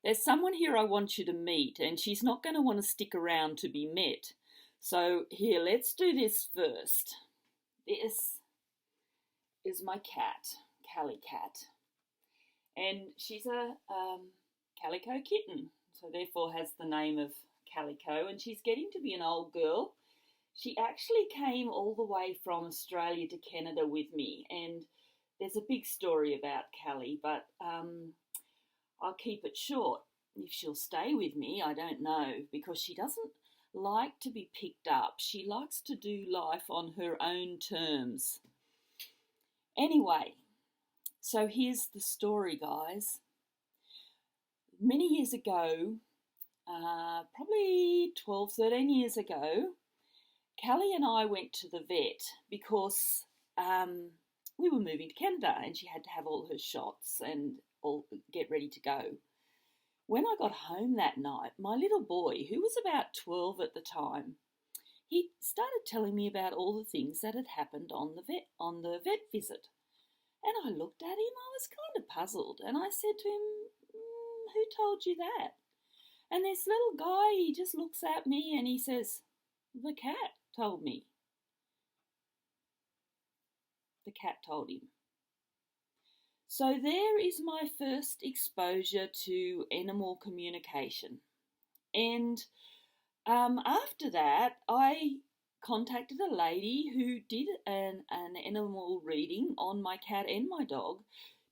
There's someone here I want you to meet, and she's not going to want to stick around to be met. So here, let's do this first. This is my cat, Callie Cat. And she's a calico kitten, so therefore has the name of Calico, and she's getting to be an old girl. She actually came all the way from Australia to Canada with me, and there's a big story about Callie, but I'll keep it short. If she'll stay with me, I don't know, because she doesn't like to be picked up. She likes to do life on her own terms. Anyway, so here's the story, guys. Many years ago, probably 12, 13 years ago, Callie and I went to the vet because we were moving to Canada and she had to have all her shots and all get ready to go. When I got home that night, my little boy, who was about 12 at the time, he started telling me about all the things that had happened on the vet visit. And I looked at him, I was kind of puzzled, and I said to him, who told you that? And this little guy, he just looks at me and he says, the cat told me. The cat told him. So there is my first exposure to animal communication. And after that, I contacted a lady who did an animal reading on my cat and my dog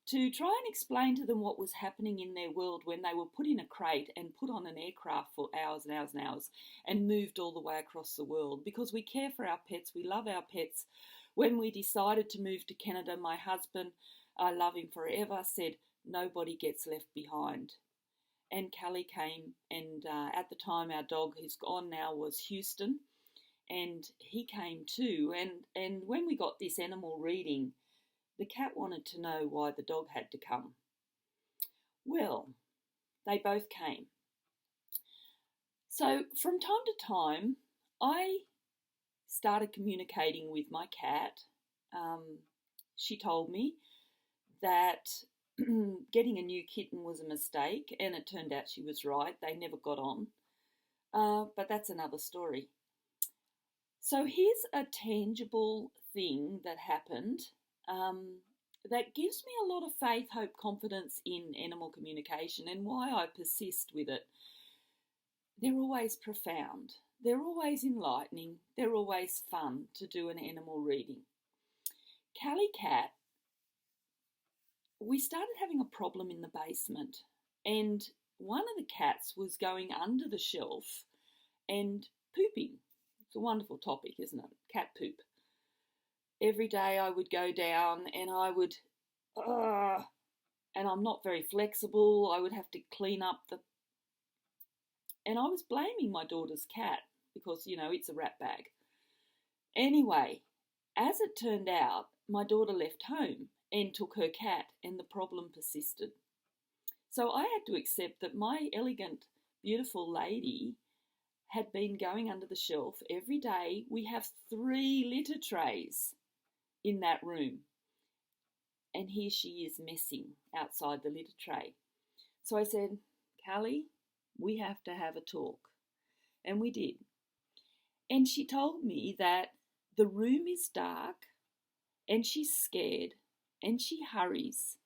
to try and explain to them what was happening in their world when they were put in a crate and put on an aircraft for hours and hours and hours and moved all the way across the world, because we care for our pets, we love our pets. When we decided to move to Canada, my husband, I love him forever, said nobody gets left behind. And Callie came, and at the time our dog, who's gone now, was Houston, and he came too. And when we got this animal reading, the cat wanted to know why the dog had to come. Well, they both came. So from time to time, I started communicating with my cat. She told me that getting a new kitten was a mistake, and it turned out she was right. They never got on. But that's another story. So here's a tangible thing that happened that gives me a lot of faith, hope, confidence in animal communication, and why I persist with it. They're always profound. They're always enlightening. They're always fun to do an animal reading. Callie Cat, we started having a problem in the basement, and one of the cats was going under the shelf and pooping. It's a wonderful topic, isn't it? Cat poop. Every day I would go down and I would, and I'm not very flexible, I would have to clean up and I was blaming my daughter's cat because, you know, it's a rat bag. Anyway, as it turned out, my daughter left home and took her cat, and the problem persisted. So I had to accept that my elegant, beautiful lady had been going under the shelf every day. We have 3 litter trays in that room, and here she is messing outside the litter tray. So I said, Callie, we have to have a talk. And we did. And she told me that the room is dark and she's scared and she hurries.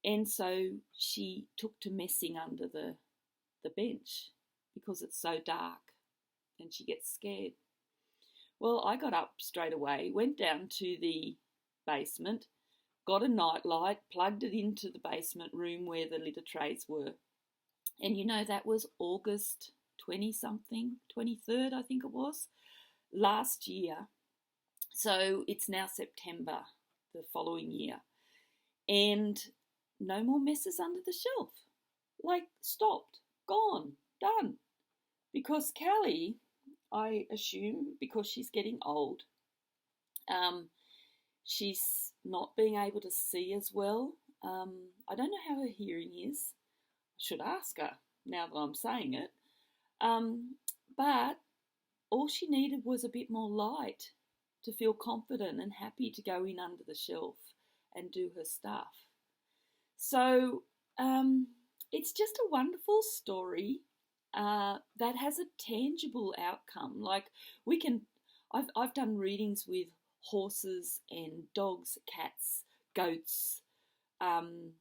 And so she took to messing under the bench because it's so dark and she gets scared. Well, I got up straight away, went down to the basement, got a nightlight, plugged it into the basement room where the litter trays were. And you know, that was August 20-something, 23rd, I think it was, last year. So it's now September the following year. And no more messes under the shelf. Like, stopped, gone, done. Because Callie, I assume, because she's getting old, she's not being able to see as well. I don't know how her hearing is. I should ask her now that I'm saying it. But all she needed was a bit more light to feel confident and happy to go in under the shelf and do her stuff. So it's just a wonderful story that has a tangible outcome. Like we can, I've done readings with horses and dogs, cats, goats. I don't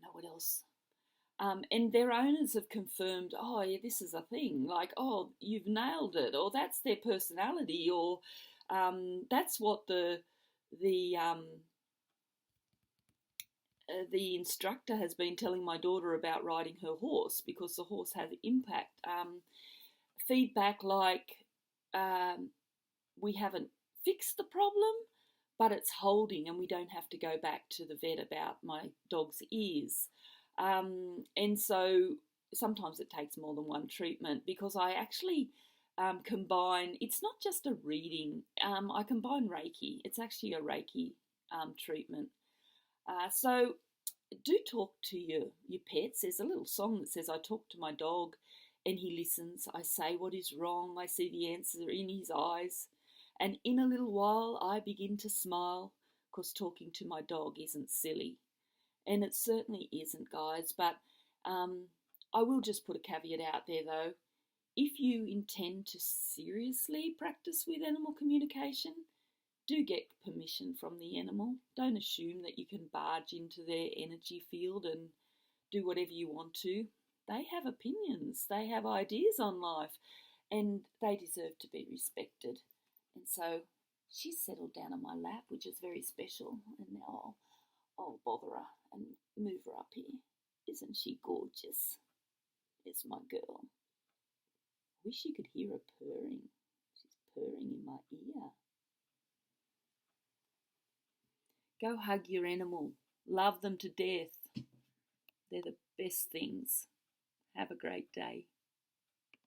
know what else. And their owners have confirmed, oh yeah, this is a thing. Like, oh, you've nailed it, or that's their personality, or that's what the instructor has been telling my daughter about riding her horse, because the horse has impact. Feedback like, we haven't fixed the problem, but it's holding, and we don't have to go back to the vet about my dog's ears. And so sometimes it takes more than one treatment, because I actually combine, it's not just a reading, I combine Reiki. It's actually a Reiki treatment. So do talk to your pets. There's a little song that says, I talk to my dog and he listens. I say what is wrong. I see the answer in his eyes. And in a little while I begin to smile, because talking to my dog isn't silly. And it certainly isn't, guys. But I will just put a caveat out there, though. If you intend to seriously practice with animal communication, do get permission from the animal. Don't assume that you can barge into their energy field and do whatever you want to. They have opinions, they have ideas on life, and they deserve to be respected. And so she's settled down on my lap, which is very special. And now I'll bother her and move her up here. Isn't she gorgeous? It's my girl. I wish you could hear her purring. She's purring in my ear. Go hug your animal. Love them to death. They're the best things. Have a great day.